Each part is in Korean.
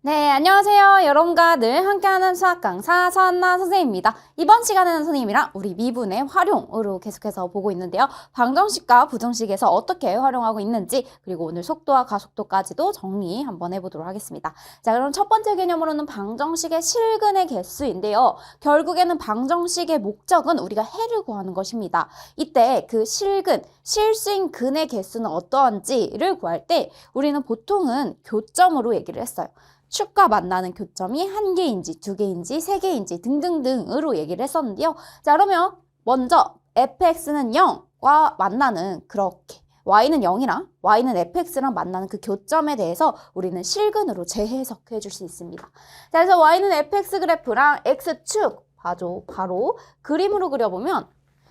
네, 안녕하세요. 여러분과 늘 함께하는 수학 강사 서한나 선생님입니다. 이번 시간에는 선생님이랑 우리 미분의 활용으로 계속해서 보고 있는데요. 방정식과 부정식에서 어떻게 활용하고 있는지, 그리고 오늘 속도와 가속도까지도 정리 한번 해보도록 하겠습니다. 자, 그럼 첫 번째 개념으로는 방정식의 실근의 개수인데요. 결국에는 방정식의 목적은 우리가 해를 구하는 것입니다. 이때 그 실근, 실수인 근의 개수는 어떠한지를 구할 때 우리는 보통은 교점으로 얘기를 했어요. 축과 만나는 교점이 1개인지 2개인지 3개인지 등등등으로 얘기를 했었는데요. 자, 그러면 먼저 fx는 0과 만나는 그렇게 y는 0이랑 y는 fx랑 만나는 그 교점에 대해서 우리는 실근으로 재해석해 줄 수 있습니다. 자, 그래서 y는 fx 그래프랑 x축 바로 그림으로 그려보면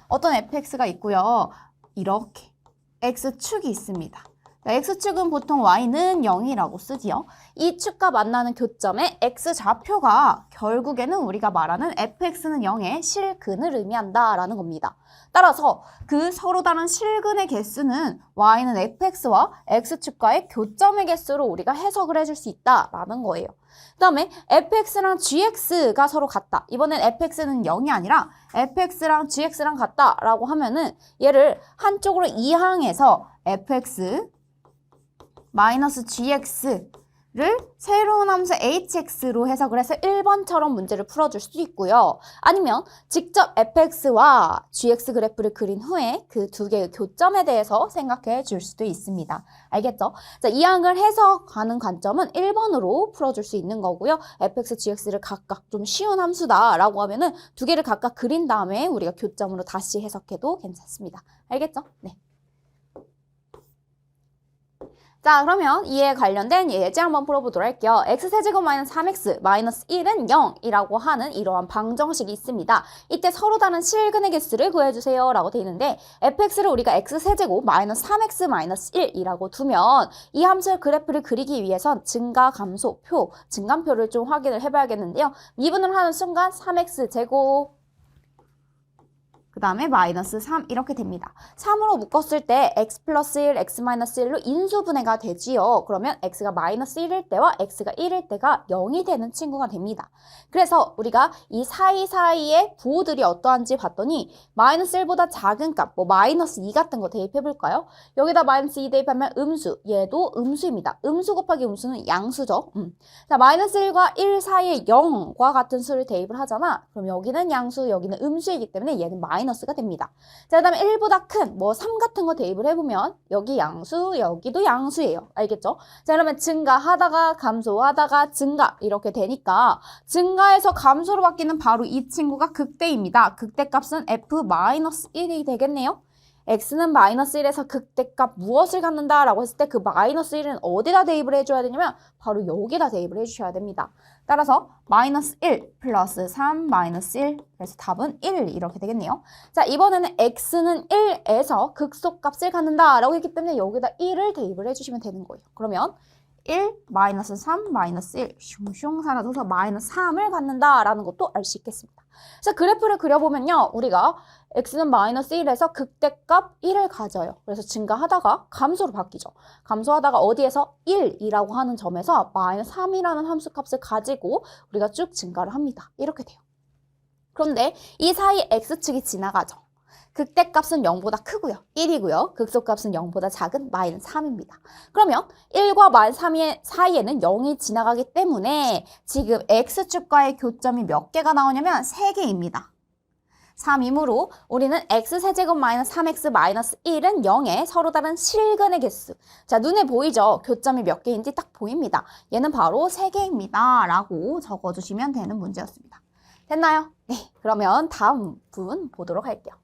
어떤 fx가 있고요. 이렇게 x축이 있습니다. x축은 보통 y는 0이라고 쓰지요. 이 축과 만나는 교점의 x좌표가 결국에는 우리가 말하는 fx는 0의 실근을 의미한다라는 겁니다. 따라서 그 서로 다른 실근의 개수는 y는 fx와 x축과의 교점의 개수로 우리가 해석을 해줄 수 있다라는 거예요. 그 다음에 fx랑 gx가 서로 같다. 이번엔 fx는 0이 아니라 fx랑 gx랑 같다라고 하면은 얘를 한쪽으로 이항해서 fx 마이너스 gx를 새로운 함수 hx로 해석을 해서 1번처럼 문제를 풀어줄 수도 있고요. 아니면 직접 fx와 gx 그래프를 그린 후에 그 두 개의 교점에 대해서 생각해 줄 수도 있습니다. 알겠죠? 자, 이 항을 해석하는 관점은 1번으로 풀어줄 수 있는 거고요. fx, gx를 각각 좀 쉬운 함수다라고 하면은 두 개를 각각 그린 다음에 우리가 교점으로 다시 해석해도 괜찮습니다. 알겠죠? 네. 자, 그러면 이에 관련된 예제 한번 풀어보도록 할게요. x세제곱 마이너스 3x 마이너스 1은 0이라고 하는 이러한 방정식이 있습니다. 이때 서로 다른 실근의 개수를 구해주세요 라고 되어 있는데 fx를 우리가 x세제곱 마이너스 3x 마이너스 1이라고 두면 이 함수의 그래프를 그리기 위해선 증가, 감소, 표, 증감표를 좀 확인을 해봐야겠는데요. 미분을 하는 순간 3x제곱 그 다음에 마이너스 3 이렇게 됩니다. 3으로 묶었을 때 x 플러스 1, x 마이너스 1로 인수분해가 되지요. 그러면 x가 마이너스 1일 때와 x가 1일 때가 0이 되는 친구가 됩니다. 그래서 우리가 이 사이사이의 부호들이 어떠한지 봤더니 마이너스 1보다 작은 값, 뭐 마이너스 2 같은 거 대입해 볼까요? 여기다 마이너스 2 대입하면 음수, 얘도 음수입니다. 음수 곱하기 음수는 양수죠. 자, 마이너스 1과 1 사이에 0과 같은 수를 대입을 하잖아. 그럼 여기는 양수, 여기는 음수이기 때문에 얘는 마이너스가 됩니다. 자, 그 다음에 1보다 큰 뭐 3 같은 거 대입을 해보면 여기 양수, 여기도 양수예요. 알겠죠? 자, 그러면 증가하다가 감소하다가 증가 이렇게 되니까 증가해서 감소로 바뀌는 바로 이 친구가 극대입니다. 극대값은 f-1이 되겠네요. x는 마이너스 1에서 극대값 무엇을 갖는다라고 했을 때 그 마이너스 1은 어디다 대입을 해줘야 되냐면 바로 여기다 대입을 해주셔야 됩니다. 따라서 마이너스 1 플러스 3 마이너스 1 그래서 답은 1 이렇게 되겠네요. 자, 이번에는 x는 1에서 극소값을 갖는다라고 했기 때문에 여기다 1을 대입을 해주시면 되는 거예요. 그러면 1 마이너스 3 마이너스 1 슝슝 사라져서 마이너스 3을 갖는다라는 것도 알 수 있겠습니다. 자, 그래프를 그려보면요. 우리가 x는 마이너스 1에서 극대값 1을 가져요. 그래서 증가하다가 감소로 바뀌죠. 감소하다가 어디에서 1이라고 하는 점에서 마이너스 3이라는 함수값을 가지고 우리가 쭉 증가를 합니다. 이렇게 돼요. 그런데 이 사이 x축이 지나가죠. 극대값은 0보다 크고요. 1이고요. 극소값은 0보다 작은 마이너스 3입니다. 그러면 1과 마이너스 3의 사이에는 0이 지나가기 때문에 지금 x축과의 교점이 몇 개가 나오냐면 3개입니다. 3이므로 우리는 x세제곱 마이너스 3x 마이너스 1은 0의 서로 다른 실근의 개수. 자, 눈에 보이죠? 교점이 몇 개인지 딱 보입니다. 얘는 바로 3개입니다. 라고 적어주시면 되는 문제였습니다. 됐나요? 네, 그러면 다음 부분 보도록 할게요.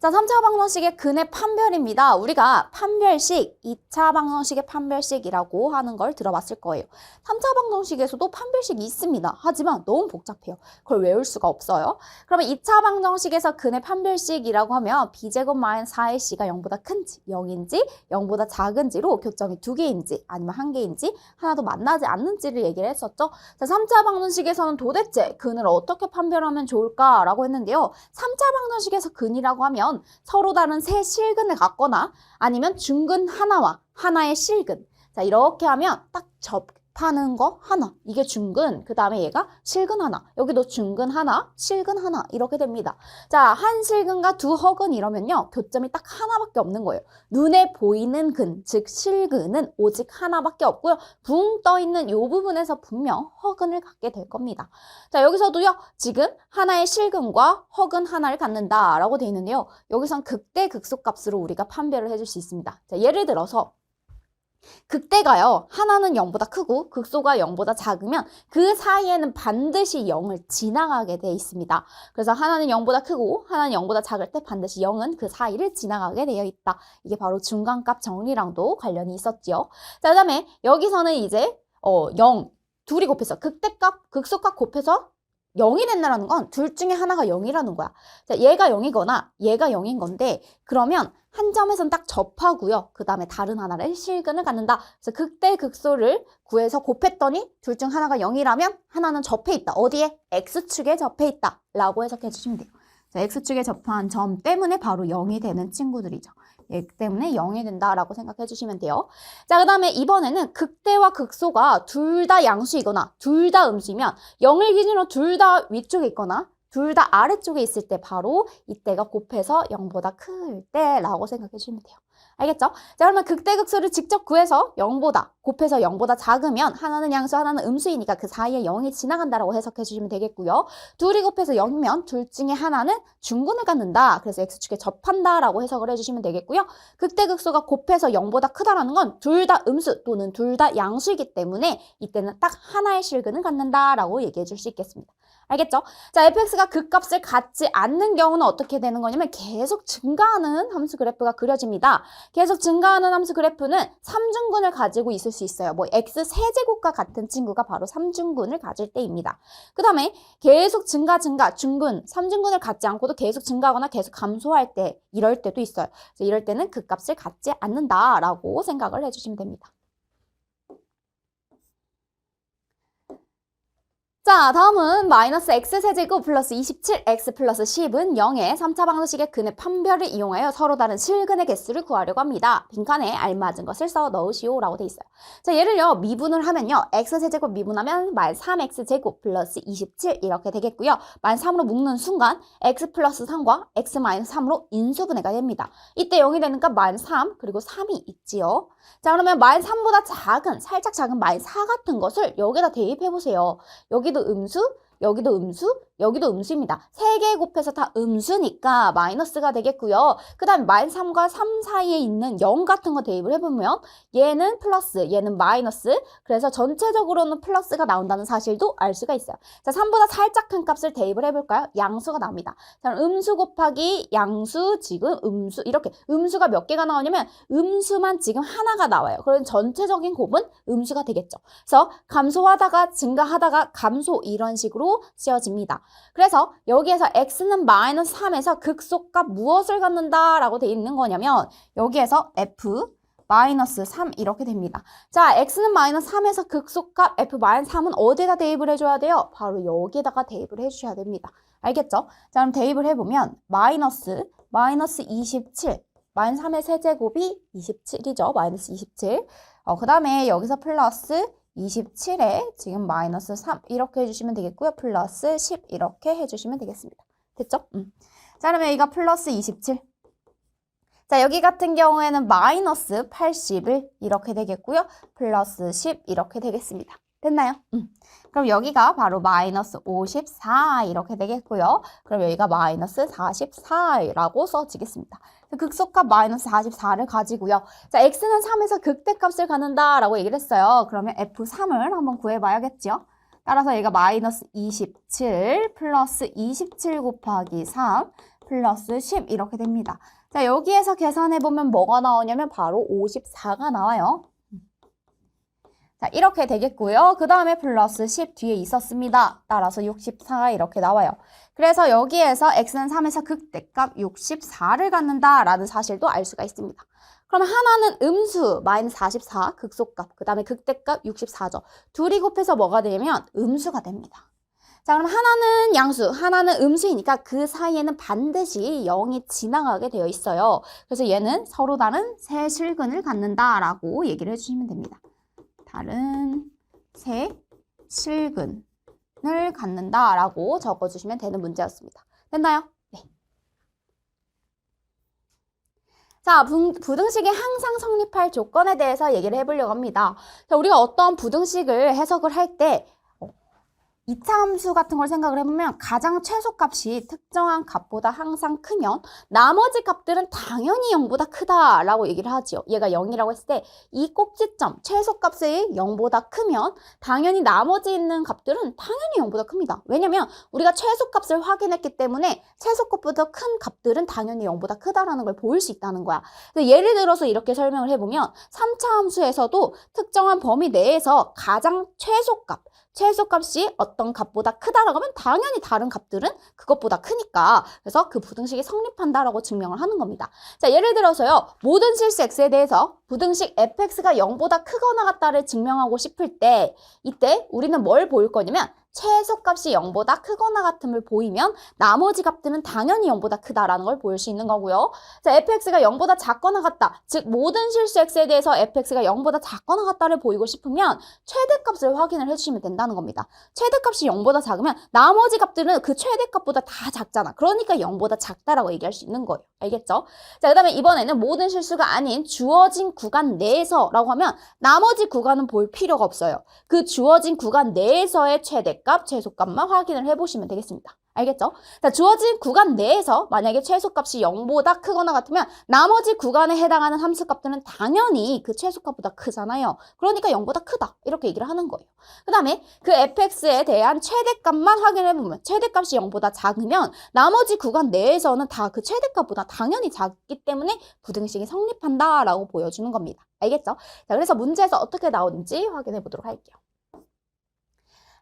자, 3차 방정식의 근의 판별입니다. 우리가 판별식, 2차 방정식의 판별식이라고 하는 걸 들어봤을 거예요. 3차 방정식에서도 판별식이 있습니다. 하지만 너무 복잡해요. 그걸 외울 수가 없어요. 그러면 2차 방정식에서 근의 판별식이라고 하면 b제곱 마이너스 4ac가 0보다 큰지, 0인지, 0보다 작은지로 교점이 2개인지 아니면 1개인지 하나도 만나지 않는지를 얘기를 했었죠. 자, 3차 방정식에서는 도대체 근을 어떻게 판별하면 좋을까라고 했는데요. 3차 방정식에서 근이라고 하면 서로 다른 세 실근을 갖거나 아니면 중근 하나와 하나의 실근. 자, 이렇게 하면 딱 접하는 거 하나. 이게 중근, 그 다음에 얘가 실근 하나. 여기도 중근 하나, 실근 하나 이렇게 됩니다. 자, 한 실근과 두 허근 이러면요. 교점이 딱 하나밖에 없는 거예요. 눈에 보이는 근, 즉 실근은 오직 하나밖에 없고요. 붕 떠있는 이 부분에서 분명 허근을 갖게 될 겁니다. 자, 여기서도요. 지금 하나의 실근과 허근 하나를 갖는다라고 되어 있는데요. 여기선 극대 극소값으로 우리가 판별을 해줄 수 있습니다. 자, 예를 들어서 극대가요. 하나는 0보다 크고 극소가 0보다 작으면 그 사이에는 반드시 0을 지나가게 돼 있습니다. 그래서 하나는 0보다 크고 하나는 0보다 작을 때 반드시 0은 그 사이를 지나가게 되어 있다. 이게 바로 중간값 정리랑도 관련이 있었지요. 자, 그다음에 여기서는 이제 0 둘이 곱해서 극대값, 극소값 곱해서 0이 된다는 건 둘 중에 하나가 0이라는 거야. 자, 얘가 0이거나 얘가 0인 건데 그러면 한 점에선 딱 접하고요. 그 다음에 다른 하나를 실근을 갖는다. 그래서 극대 극소를 구해서 곱했더니 둘 중 하나가 0이라면 하나는 접해 있다. 어디에? X축에 접해 있다. 라고 해석해 주시면 돼요. 자, X축에 접한 점 때문에 바로 0이 되는 친구들이죠. 얘 때문에 0이 된다라고 생각해 주시면 돼요. 자, 그 다음에 이번에는 극대와 극소가 둘 다 양수이거나 둘 다 음수이면 0을 기준으로 둘 다 위쪽에 있거나 둘 다 아래쪽에 있을 때 바로 이때가 곱해서 0보다 클 때라고 생각해 주시면 돼요. 알겠죠? 자, 그러면 극대극소를 직접 구해서 0보다 곱해서 0보다 작으면 하나는 양수 하나는 음수이니까 그 사이에 0이 지나간다라고 해석해 주시면 되겠고요. 둘이 곱해서 0이면 둘 중에 하나는 중근을 갖는다. 그래서 X축에 접한다라고 해석을 해주시면 되겠고요. 극대극소가 곱해서 0보다 크다라는 건 둘 다 음수 또는 둘 다 양수이기 때문에 이때는 딱 하나의 실근을 갖는다라고 얘기해 줄 수 있겠습니다. 알겠죠? 자, fx가 그 값을 갖지 않는 경우는 어떻게 되는 거냐면 계속 증가하는 함수 그래프가 그려집니다. 계속 증가하는 함수 그래프는 3중근을 가지고 있을 수 있어요. 뭐 x 세제곱과 같은 친구가 바로 3중근을 가질 때입니다. 그 다음에 계속 증가, 중근, 3중근을 갖지 않고도 계속 증가하거나 계속 감소할 때 이럴 때도 있어요. 그래서 이럴 때는 그 값을 갖지 않는다라고 생각을 해주시면 됩니다. 자, 다음은 마이너스 x세제곱 플러스 27x 플러스 10은 0의 3차 방정식의 근의 판별을 이용하여 서로 다른 실근의 개수를 구하려고 합니다. 빈칸에 알맞은 것을 써 넣으시오 라고 돼 있어요. 자, 얘를요 미분을 하면요 x세제곱 미분하면 만 3x제곱 플러스 27 이렇게 되겠고요. 만 3으로 묶는 순간 x 플러스 3과 x 마이너스 3으로 인수분해가 됩니다. 이때 0이 되니까 만 3 그리고 3이 있지요. 자, 그러면 만 3보다 작은 살짝 작은 만 4 같은 것을 여기다 대입해 보세요. 여기도 음수, 여기도 음수, 여기도 음수입니다. 3개 곱해서 다 음수니까 마이너스가 되겠고요. 그 다음에 -3과 3 사이에 있는 0 같은 거 대입을 해보면 얘는 플러스, 얘는 마이너스. 그래서 전체적으로는 플러스가 나온다는 사실도 알 수가 있어요. 자, 3보다 살짝 큰 값을 대입을 해볼까요? 양수가 나옵니다. 자, 음수 곱하기 양수, 지금 음수 이렇게 음수가 몇 개가 나오냐면 음수만 지금 하나가 나와요. 그럼 전체적인 곱은 음수가 되겠죠. 그래서 감소하다가 증가하다가 감소 이런 식으로 쓰여집니다. 그래서 여기에서 x는 마이너스 3에서 극소값 무엇을 갖는다라고 돼 있는 거냐면 여기에서 f 마이너스 3 이렇게 됩니다. 자, x는 마이너스 3에서 극소값 f 마이너스 3은 어디에다 대입을 해줘야 돼요? 바로 여기에다가 대입을 해주셔야 됩니다. 알겠죠? 자, 그럼 대입을 해보면 마이너스 27 마이너스 3의 세제곱이 27이죠. 마이너스 27. 그 다음에 여기서 플러스 27에 지금 마이너스 3 이렇게 해주시면 되겠고요. 플러스 10 이렇게 해주시면 되겠습니다. 됐죠? 자, 그러면 이거 플러스 27. 자, 여기 같은 경우에는 마이너스 80을 이렇게 되겠고요. 플러스 10 이렇게 되겠습니다. 됐나요? 그럼 여기가 바로 마이너스 54 이렇게 되겠고요. 그럼 여기가 마이너스 44라고 써지겠습니다. 극소값 마이너스 44를 가지고요. 자, x는 3에서 극대값을 갖는다라고 얘기를 했어요. 그러면 f3을 한번 구해봐야겠죠. 따라서 얘가 마이너스 27 플러스 27 곱하기 3 플러스 10 이렇게 됩니다. 자, 여기에서 계산해보면 뭐가 나오냐면 바로 54가 나와요. 자, 이렇게 되겠고요. 그 다음에 플러스 10 뒤에 있었습니다. 따라서 64가 이렇게 나와요. 그래서 여기에서 x는 3에서 극대값 64를 갖는다라는 사실도 알 수가 있습니다. 그러면 하나는 음수 마이너스 44 극소값, 그 다음에 극대값 64죠. 둘이 곱해서 뭐가 되냐면 음수가 됩니다. 자, 그럼 하나는 양수, 하나는 음수이니까 그 사이에는 반드시 0이 지나가게 되어 있어요. 그래서 얘는 서로 다른 세 실근을 갖는다라고 얘기를 해주시면 됩니다. 다른 새 실근을 갖는다라고 적어주시면 되는 문제였습니다. 됐나요? 네. 자, 부등식이 항상 성립할 조건에 대해서 얘기를 해보려고 합니다. 자, 우리가 어떤 부등식을 해석을 할때 2차 함수 같은 걸 생각을 해보면 가장 최소값이 특정한 값보다 항상 크면 나머지 값들은 당연히 0보다 크다라고 얘기를 하지요. 얘가 0이라고 했을 때 이 꼭지점 최소값이 0보다 크면 당연히 나머지 있는 값들은 당연히 0보다 큽니다. 왜냐면 우리가 최소값을 확인했기 때문에 최소값보다 큰 값들은 당연히 0보다 크다라는 걸 보일 수 있다는 거야. 예를 들어서 이렇게 설명을 해보면 3차 함수에서도 특정한 범위 내에서 가장 최소값이 어떤 값보다 크다라고 하면 당연히 다른 값들은 그것보다 크니까 그래서 그 부등식이 성립한다라고 증명을 하는 겁니다. 자, 예를 들어서요. 모든 실수 x에 대해서 부등식 fx가 0보다 크거나 같다를 증명하고 싶을 때 이때 우리는 뭘 보일 거냐면 최소값이 0보다 크거나 같음을 보이면 나머지 값들은 당연히 0보다 크다라는 걸 보일 수 있는 거고요. 자, fx가 0보다 작거나 같다. 즉 모든 실수 x에 대해서 fx가 0보다 작거나 같다를 보이고 싶으면 최대값을 확인을 해주시면 된다는 겁니다. 최대값이 0보다 작으면 나머지 값들은 그 최대값보다 다 작잖아. 그러니까 0보다 작다라고 얘기할 수 있는 거예요. 알겠죠? 자, 그 다음에 이번에는 모든 실수가 아닌 주어진 구간 내에서라고 하면 나머지 구간은 볼 필요가 없어요. 그 주어진 구간 내에서의 최대값, 최소값만 확인을 해보시면 되겠습니다. 알겠죠? 자, 주어진 구간 내에서 만약에 최소값이 0보다 크거나 같으면 나머지 구간에 해당하는 함수값들은 당연히 그 최소값보다 크잖아요. 그러니까 0보다 크다. 이렇게 얘기를 하는 거예요. 그 다음에 그 fx에 대한 최대값만 확인해보면 최대값이 0보다 작으면 나머지 구간 내에서는 다 그 최대값보다 당연히 작기 때문에 부등식이 성립한다라고 보여주는 겁니다. 알겠죠? 자, 그래서 문제에서 어떻게 나오는지 확인해 보도록 할게요.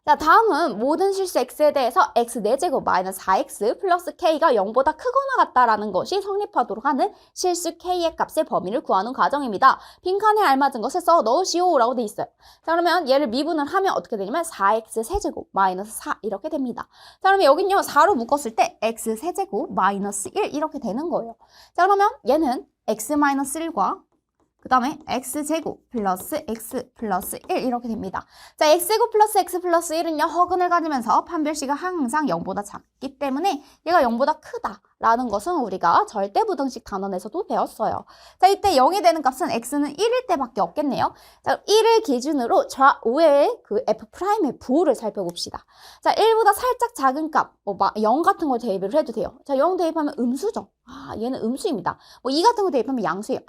자, 다음은 모든 실수 x에 대해서 x 4제곱 마이너스 4x 플러스 k가 0보다 크거나 같다라는 것이 성립하도록 하는 실수 k의 값의 범위를 구하는 과정입니다. 빈칸에 알맞은 것을 써 넣으시오라고 돼 있어요. 자, 그러면 얘를 미분을 하면 어떻게 되냐면 4x 세제곱 마이너스 4 이렇게 됩니다. 자, 그러면 여긴요 4로 묶었을 때 x 세제곱 마이너스 1 이렇게 되는 거예요. 자, 그러면 얘는 x 마이너스 1과 그 다음에 x제곱 플러스 x 플러스 1 이렇게 됩니다. 자, x제곱 플러스 x 플러스 1은요 허근을 가지면서 판별식이 항상 0보다 작기 때문에 얘가 0보다 크다라는 것은 우리가 절대부등식 단원에서도 배웠어요. 자, 이때 0이 되는 값은 x는 1일 때밖에 없겠네요. 자, 1을 기준으로 좌우의 그 f'의 부호를 살펴봅시다. 자, 1보다 살짝 작은 값, 0 같은 걸 대입을 해도 돼요. 자, 0 대입하면 음수죠. 얘는 음수입니다. 2 같은 거 대입하면 양수예요.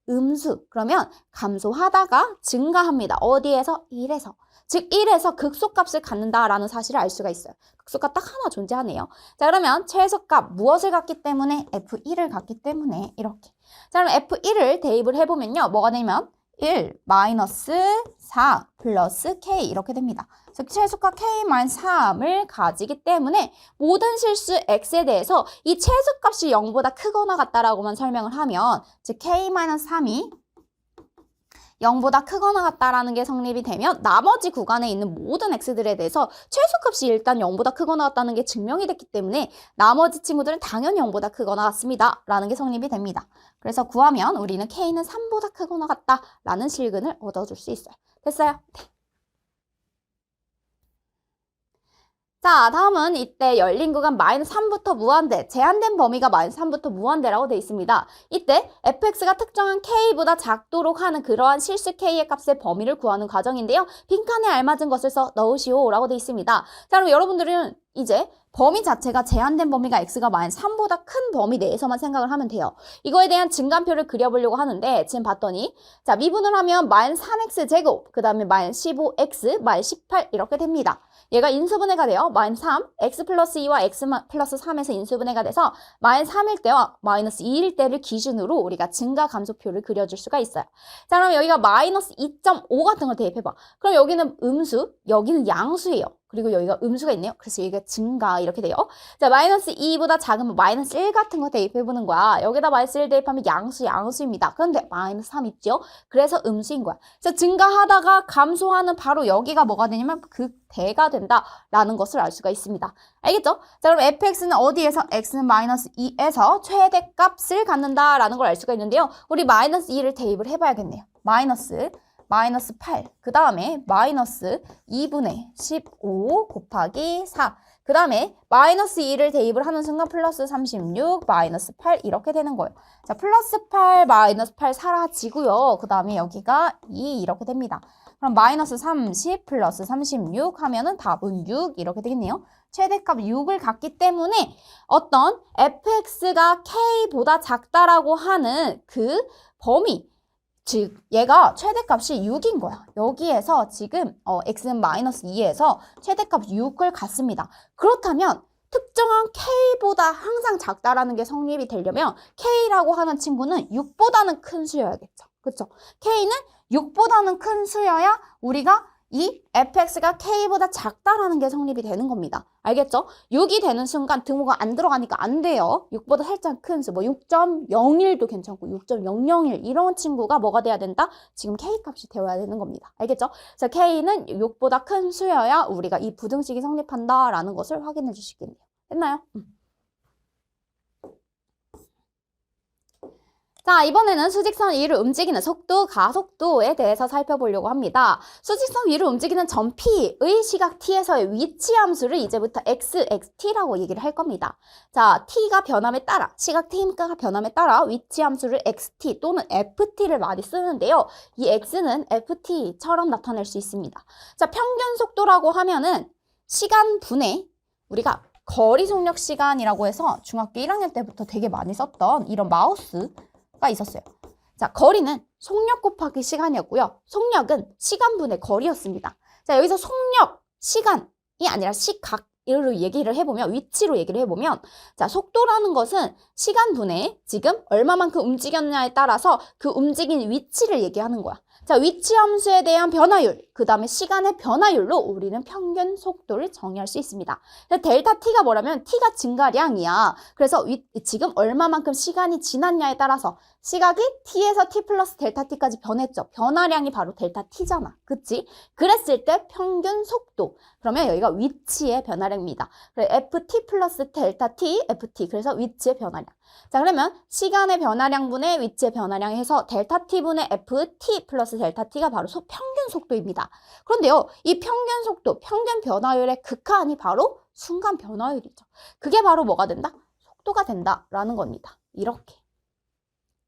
음수. 그러면 감소하다가 증가합니다. 어디에서? 1에서. 즉 1에서 극소값을 갖는다라는 사실을 알 수가 있어요. 극소값 딱 하나 존재하네요. 자, 그러면 최소값 무엇을 갖기 때문에? F1을 갖기 때문에 이렇게. 자, 그럼 F1을 대입을 해보면요. 뭐가 되면 1 마이너스 4 플러스 K 이렇게 됩니다. 즉 최소값 K-3을 가지기 때문에 모든 실수 X에 대해서 이 최소값이 0보다 크거나 같다라고만 설명을 하면 즉 K-3이 0보다 크거나 같다라는 게 성립이 되면 나머지 구간에 있는 모든 x들에 대해서 최소값이 일단 0보다 크거나 같다는 게 증명이 됐기 때문에 나머지 친구들은 당연히 0보다 크거나 같습니다. 라는 게 성립이 됩니다. 그래서 구하면 우리는 k는 3보다 크거나 같다라는 실근을 얻어줄 수 있어요. 됐어요? 네. 자, 다음은 이때 열린 구간 마이너스 3부터 무한대, 제한된 범위가 마이너스 3부터 무한대라고 되어 있습니다. 이때 fx가 특정한 k보다 작도록 하는 그러한 실수 k의 값의 범위를 구하는 과정인데요. 빈칸에 알맞은 것을 써 넣으시오라고 되어 있습니다. 자, 그럼 여러분들은 이제 범위 자체가 제한된 범위가 x가 마이너스 3보다 큰 범위 내에서만 생각을 하면 돼요. 이거에 대한 증감표를 그려보려고 하는데 지금 봤더니 자, 미분을 하면 마이너스 3x 제곱, 그 다음에 마이너스 15x, 마이너스 18 이렇게 됩니다. 얘가 인수분해가 돼요. 마이너스 3, x 플러스 2와 x 플러스 3에서 인수분해가 돼서 마이너스 3일 때와 마이너스 2일 때를 기준으로 우리가 증가 감소표를 그려줄 수가 있어요. 자, 그럼 여기가 마이너스 2.5 같은 걸 대입해봐. 그럼 여기는 음수, 여기는 양수예요. 그리고 여기가 음수가 있네요. 그래서 여기가 증가 이렇게 돼요. 자, 마이너스 2보다 작으면 마이너스 1 같은 거 대입해보는 거야. 여기다 마이너스 1 대입하면 양수입니다. 그런데 마이너스 3 있죠? 그래서 음수인 거야. 자, 증가하다가 감소하는 바로 여기가 뭐가 되냐면 극대가 된다라는 것을 알 수가 있습니다. 알겠죠? 자, 그럼 fx는 어디에서? x는 마이너스 2에서 최대값을 갖는다라는 걸 알 수가 있는데요. 우리 마이너스 2를 대입을 해봐야겠네요. 마이너스 마이너스 8. 그 다음에 마이너스 2분의 15 곱하기 4. 그 다음에 마이너스 2를 대입을 하는 순간 플러스 36, 마이너스 8 이렇게 되는 거예요. 자, 플러스 8, 마이너스 8 사라지고요. 그 다음에 여기가 2 이렇게 됩니다. 그럼 마이너스 30 플러스 36 하면은 답은 6 이렇게 되겠네요. 최대값 6을 갖기 때문에 어떤 fx가 k보다 작다라고 하는 그 범위, 즉 얘가 최대값이 6인 거야. 여기에서 지금 x는 마이너스 2에서 최대값 6을 갖습니다. 그렇다면 특정한 k보다 항상 작다라는 게 성립이 되려면 k라고 하는 친구는 6보다는 큰 수여야겠죠. 그렇죠? k는 6보다는 큰 수여야 우리가 이 fx가 k보다 작다라는 게 성립이 되는 겁니다. 알겠죠? 6이 되는 순간 등호가 안 들어가니까 안 돼요. 6보다 살짝 큰 수, 뭐 6.01도 괜찮고 6.001 이런 친구가 뭐가 돼야 된다? 지금 k값이 되어야 되는 겁니다. 알겠죠? 그래서 k는 6보다 큰 수여야 우리가 이 부등식이 성립한다라는 것을 확인해 주시겠네요. 됐나요? 자, 이번에는 수직선 위를 움직이는 속도, 가속도에 대해서 살펴보려고 합니다. 수직선 위를 움직이는 점 P의 시각 T에서의 위치 함수를 이제부터 x, t라고 얘기를 할 겁니다. 자, T가 변함에 따라, 시각 T가 변함에 따라 위치 함수를 xt 또는 ft를 많이 쓰는데요. 이 x는 ft처럼 나타낼 수 있습니다. 자, 평균 속도라고 하면은 시간분의 우리가 거리 속력 시간이라고 해서 중학교 1학년 때부터 되게 많이 썼던 이런 마우스가 있었어요. 자, 거리는 속력 곱하기 시간이었고요. 속력은 시간분의 거리였습니다. 자, 여기서 속력, 시간이 아니라 시각으로 얘기를 해보면, 위치로 얘기를 해보면, 자, 속도라는 것은 시간분의 지금 얼마만큼 움직였냐에 따라서 그 움직인 위치를 얘기하는 거야. 자, 위치 함수에 대한 변화율, 그 다음에 시간의 변화율로 우리는 평균 속도를 정의할 수 있습니다. 델타 t가 뭐라면 t가 증가량이야. 그래서 지금 얼마만큼 시간이 지났냐에 따라서 시각이 t에서 t 플러스 델타 t까지 변했죠. 변화량이 바로 델타 t잖아. 그치? 그랬을 때 평균 속도. 그러면 여기가 위치의 변화량입니다. 그래, ft 플러스 델타 t, ft. 그래서 위치의 변화량. 자, 그러면 시간의 변화량분의 위치의 변화량 해서 델타 t분의 ft 플러스 델타 t가 바로 평균 속도입니다. 그런데요, 이 평균 속도, 평균 변화율의 극한이 바로 순간 변화율이죠. 그게 바로 뭐가 된다? 속도가 된다라는 겁니다. 이렇게.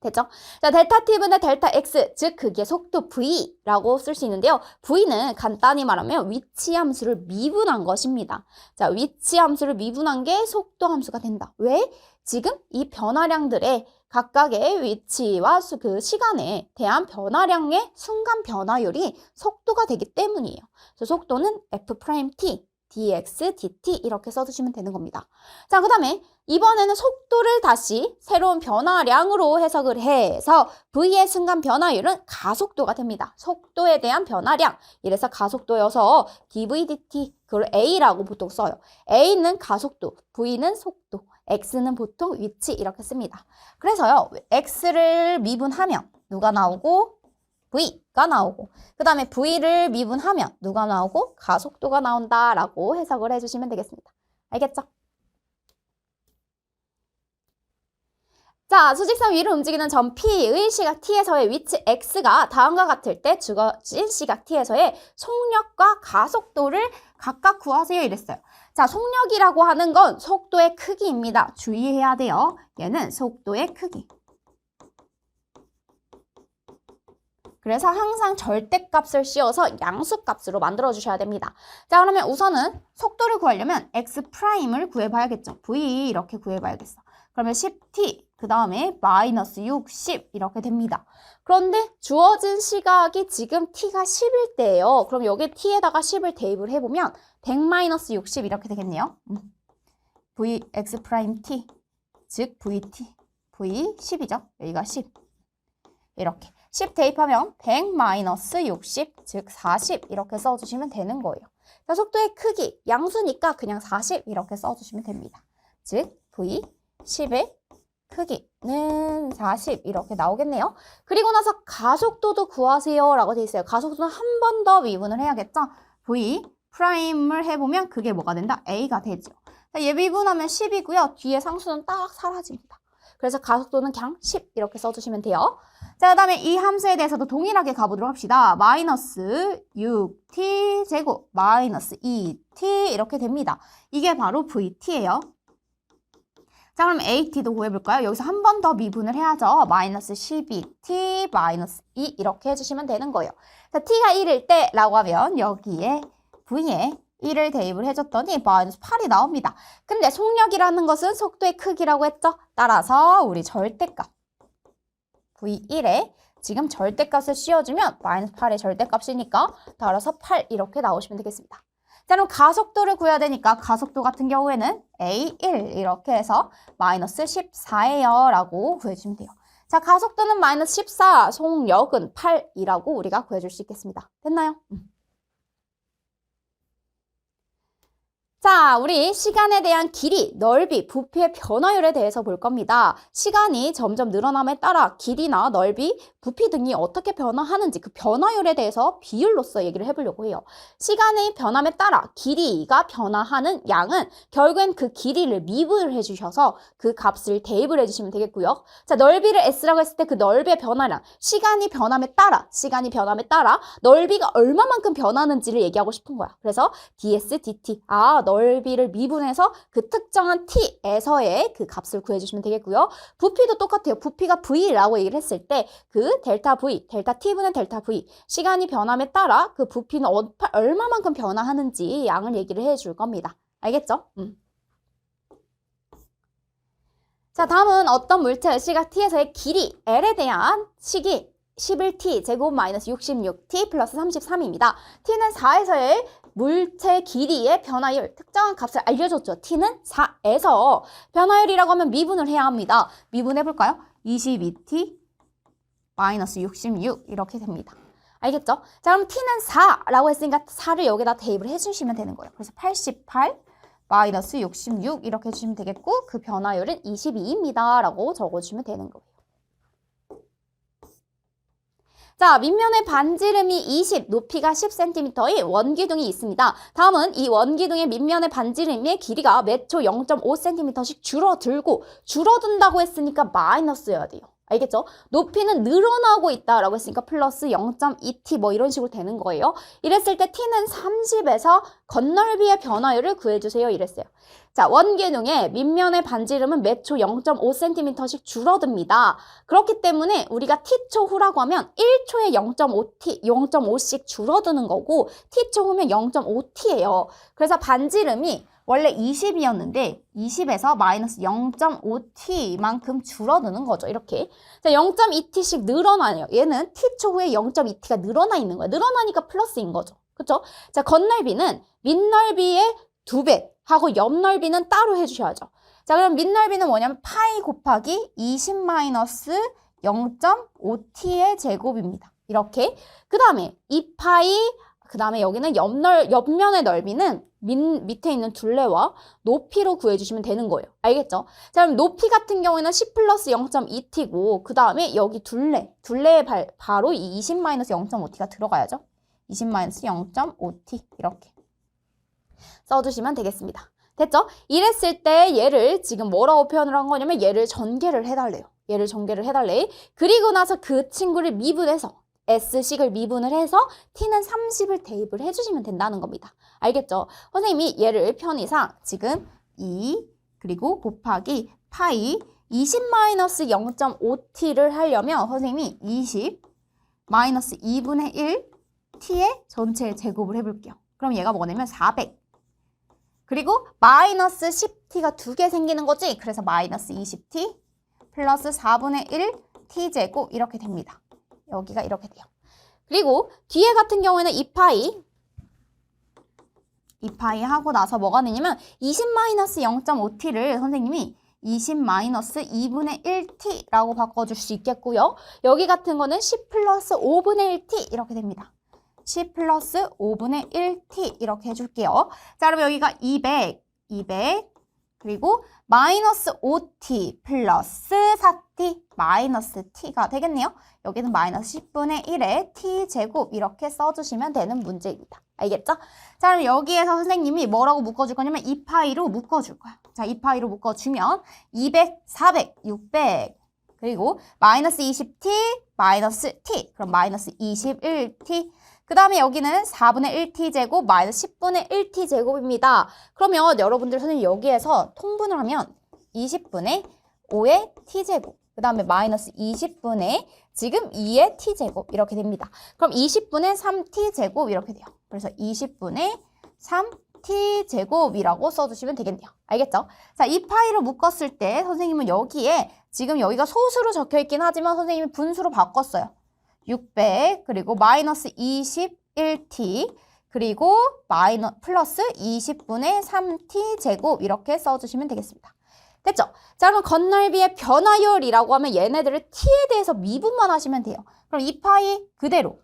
됐죠? 자, 델타 t분의 델타 x, 즉 그게 속도 v라고 쓸 수 있는데요. v는 간단히 말하면 위치 함수를 미분한 것입니다. 자, 위치 함수를 미분한 게 속도 함수가 된다. 왜? 지금 이 변화량들의 각각의 위치와 그 시간에 대한 변화량의 순간 변화율이 속도가 되기 때문이에요. 그래서 속도는 f't, dx, dt 이렇게 써주시면 되는 겁니다. 자, 그 다음에 이번에는 속도를 다시 새로운 변화량으로 해석을 해서 v의 순간 변화율은 가속도가 됩니다. 속도에 대한 변화량. 이래서 가속도여서 dv, dt, 그걸 a라고 보통 써요. a는 가속도, v는 속도, x는 보통 위치 이렇게 씁니다. 그래서요, x를 미분하면 누가 나오고? v가 나오고, 그 다음에 v를 미분하면 누가 나오고? 가속도가 나온다라고 해석을 해주시면 되겠습니다. 알겠죠? 자, 수직선 위를 움직이는 점 P의 시각 T에서의 위치 X가 다음과 같을 때 주어진 시각 T에서의 속력과 가속도를 각각 구하세요 이랬어요. 자, 속력이라고 하는 건 속도의 크기입니다. 주의해야 돼요. 얘는 속도의 크기. 그래서 항상 절대값을 씌워서 양수값으로 만들어주셔야 됩니다. 자, 그러면 우선은 속도를 구하려면 X'을 구해봐야겠죠. V 이렇게 구해봐야겠어. 그러면 10t, 그 다음에 마이너스 60 이렇게 됩니다. 그런데 주어진 시각이 지금 t가 10일 때예요. 그럼 여기 t에다가 10을 대입을 해보면 100 마이너스 60 이렇게 되겠네요. vx't, 즉 vt, v 10이죠. 여기가 10. 이렇게 10 대입하면 100 마이너스 60, 즉 40 이렇게 써주시면 되는 거예요. 자, 속도의 크기, 양수니까 그냥 40 이렇게 써주시면 됩니다. 즉 v 10의 크기는 40 이렇게 나오겠네요. 그리고 나서 가속도도 구하세요 라고 돼 있어요. 가속도는 한 번 더 미분을 해야겠죠. v 프라임을 해보면 그게 뭐가 된다? a가 되죠. 자, 얘 미분하면 10이고요. 뒤에 상수는 딱 사라집니다. 그래서 가속도는 그냥 10 이렇게 써주시면 돼요. 자, 그 다음에 이 함수에 대해서도 동일하게 가보도록 합시다. 마이너스 6t 제곱 마이너스 2t 이렇게 됩니다. 이게 바로 vt예요. 자, 그럼 at도 구해볼까요? 여기서 한 번 더 미분을 해야죠. 마이너스 12t 마이너스 2 이렇게 해주시면 되는 거예요. 자, t가 1일 때 라고 하면 여기에 v에 1을 대입을 해줬더니 마이너스 8이 나옵니다. 근데 속력이라는 것은 속도의 크기라고 했죠? 따라서 우리 절대값 v1에 지금 절대값을 씌워주면 마이너스 8의 절대값이니까 따라서 8 이렇게 나오시면 되겠습니다. 자, 그럼 가속도를 구해야 되니까 가속도 같은 경우에는 A1 이렇게 해서 마이너스 14예요 라고 구해주시면 돼요. 자, 가속도는 마이너스 14, 속력은 8이라고 우리가 구해줄 수 있겠습니다. 됐나요? 자, 우리 시간에 대한 길이, 넓이, 부피의 변화율에 대해서 볼 겁니다. 시간이 점점 늘어남에 따라 길이나 넓이, 부피 등이 어떻게 변화하는지 그 변화율에 대해서 비율로서 얘기를 해보려고 해요. 시간의 변함에 따라 길이가 변화하는 양은 결국엔 그 길이를 미분을 해주셔서 그 값을 대입을 해주시면 되겠고요. 자, 넓이를 S라고 했을 때 그 넓이의 변화량, 시간이 변함에 따라 넓이가 얼마만큼 변하는지를 얘기하고 싶은 거야. 그래서 ds, dt, 넓이를 미분해서 그 특정한 t에서의 그 값을 구해주시면 되겠고요. 부피도 똑같아요. 부피가 v라고 얘기를 했을 때 그 델타 v, 델타 t분의 델타 v, 시간이 변함에 따라 그 부피는 얼마만큼 변화하는지 양을 얘기를 해줄 겁니다. 알겠죠? 자, 다음은 어떤 물체 시각 t에서의 길이 l에 대한 식이 11t 제곱 마이너스 66t 플러스 33입니다. t는 4에서의 물체 길이의 변화율, 특정한 값을 알려줬죠. t는 4에서 변화율이라고 하면 미분을 해야 합니다. 미분해볼까요? 22t 마이너스 66 이렇게 됩니다. 알겠죠? 자, 그럼 t는 4라고 했으니까 4를 여기다 대입을 해주시면 되는 거예요. 그래서 88 마이너스 66 이렇게 해주시면 되겠고 그 변화율은 22입니다. 라고 적어주시면 되는 거예요. 자, 밑면의 반지름이 20, 높이가 10cm의 원기둥이 있습니다. 다음은 이 원기둥의 밑면의 반지름의 길이가 몇 초 0.5cm씩 줄어든다고 했으니까 마이너스여야 돼요. 알겠죠? 높이는 늘어나고 있다라고 했으니까 플러스 0.2t 뭐 이런 식으로 되는 거예요. 이랬을 때 t는 30에서 건널비의 변화율을 구해주세요. 이랬어요. 자, 원기둥의 밑면의 반지름은 몇 초 0.5cm씩 줄어듭니다. 그렇기 때문에 우리가 t초 후라고 하면 1초에 0.5씩 줄어드는 거고 t초 후면 0.5t예요. 그래서 반지름이 원래 20이었는데 20에서 마이너스 0.5t만큼 줄어드는 거죠. 이렇게. 자, 0.2t씩 늘어나요. 얘는 t초 후에 0.2t가 늘어나 있는 거예요. 늘어나니까 플러스인 거죠. 그렇죠? 자, 건널비는 밑넓이의 2배 하고 옆넓이는 따로 해주셔야죠. 자, 그럼 밑넓이는 뭐냐면 파이 곱하기 20 마이너스 0.5t의 제곱입니다. 이렇게. 그 다음에 2파이, 그 다음에 여기는 옆면의 넓이는 밑에 있는 둘레와 높이로 구해주시면 되는 거예요. 알겠죠? 자, 그럼 높이 같은 경우에는 10 플러스 0.2t고 그 다음에 여기 둘레에 바로 이 20 마이너스 0.5t가 들어가야죠. 20 마이너스 0.5t 이렇게 써주시면 되겠습니다. 됐죠? 이랬을 때 얘를 지금 뭐라고 표현을 한 거냐면 얘를 전개를 해달래요. 얘를 전개를 해달래. 그리고 나서 그 친구를 미분해서 S식을 미분을 해서 T는 30을 대입을 해주시면 된다는 겁니다. 알겠죠? 선생님이 얘를 편의상 지금 2 그리고 곱하기 파이 20-0.5T를 하려면 선생님이 20 마이너스 2분의 1 T의 전체 제곱을 해볼게요. 그럼 얘가 뭐냐면 400 그리고 마이너스 10T가 2개 생기는 거지? 그래서 마이너스 20T 플러스 4분의 1 T제곱 이렇게 됩니다. 여기가 이렇게 돼요. 그리고 뒤에 같은 경우에는 2파이 하고 나서 뭐가 되냐면 20-0.5t를 선생님이 20-2분의 1t라고 바꿔줄 수 있겠고요. 여기 같은 거는 10 플러스 5분의 1t 이렇게 됩니다. 10 플러스 5분의 1t 이렇게 해줄게요. 자, 그럼 여기가 200 그리고 마이너스 5t 플러스 4t 마이너스 t가 되겠네요. 여기는 마이너스 10분의 1의 t제곱 이렇게 써주시면 되는 문제입니다. 알겠죠? 자, 그럼 여기에서 선생님이 뭐라고 묶어줄 거냐면 2파이로 묶어줄 거야. 자, 2파이로 묶어주면 200, 400, 600 그리고 마이너스 20t, 마이너스 t. 그럼 마이너스 21t. 그 다음에 여기는 4분의 1t 제곱 마이너스 10분의 1t 제곱입니다. 그러면 여러분들 선생님 여기에서 통분을 하면 20분의 5의 t 제곱. 그 다음에 마이너스 20분의 지금 2의 t 제곱 이렇게 됩니다. 그럼 20분의 3t 제곱 이렇게 돼요. 그래서 20분의 3t 제곱이라고 써주시면 되겠네요. 알겠죠? 자, 이 파이로 묶었을 때 선생님은 여기에 지금 여기가 소수로 적혀 있긴 하지만 선생님이 분수로 바꿨어요. 600 그리고 마이너스 21t 그리고 플러스 20분의 3t 제곱 이렇게 써주시면 되겠습니다. 됐죠? 자, 그럼 건널비의 변화율이라고 하면 얘네들을 t에 대해서 미분만 하시면 돼요. 그럼 이 파이 그대로.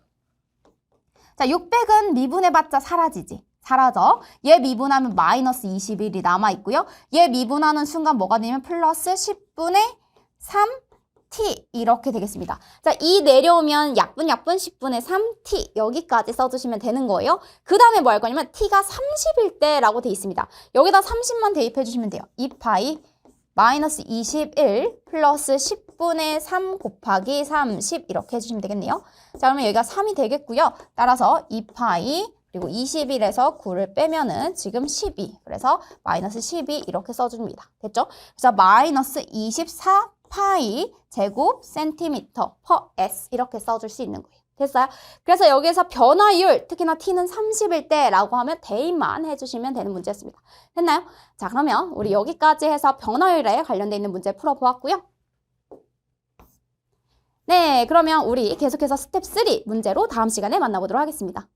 자, 600은 미분해봤자 사라지지. 사라져. 얘 미분하면 마이너스 21이 남아있고요. 얘 미분하는 순간 뭐가 되냐면 플러스 10분의 3t 이렇게 되겠습니다. 자, 2 내려오면 약분 10분의 3t 여기까지 써주시면 되는 거예요. 그 다음에 뭐 할 거냐면 t가 30일 때라고 돼 있습니다. 여기다 30만 대입해 주시면 돼요. 2파이 마이너스 21 플러스 10분의 3 곱하기 30 이렇게 해주시면 되겠네요. 자, 그러면 여기가 3이 되겠고요. 따라서 2파이 그리고 21에서 9를 빼면은 지금 12. 그래서 마이너스 12 이렇게 써줍니다. 됐죠? 그래서 마이너스 24파이 제곱 센티미터 퍼 s 이렇게 써줄 수 있는 거예요. 됐어요? 그래서 여기에서 변화율, 특히나 t는 30일 때라고 하면 대입만 해주시면 되는 문제였습니다. 됐나요? 자, 그러면 우리 여기까지 해서 변화율에 관련돼 있는 문제 풀어보았고요. 네, 그러면 우리 계속해서 스텝 3 문제로 다음 시간에 만나보도록 하겠습니다.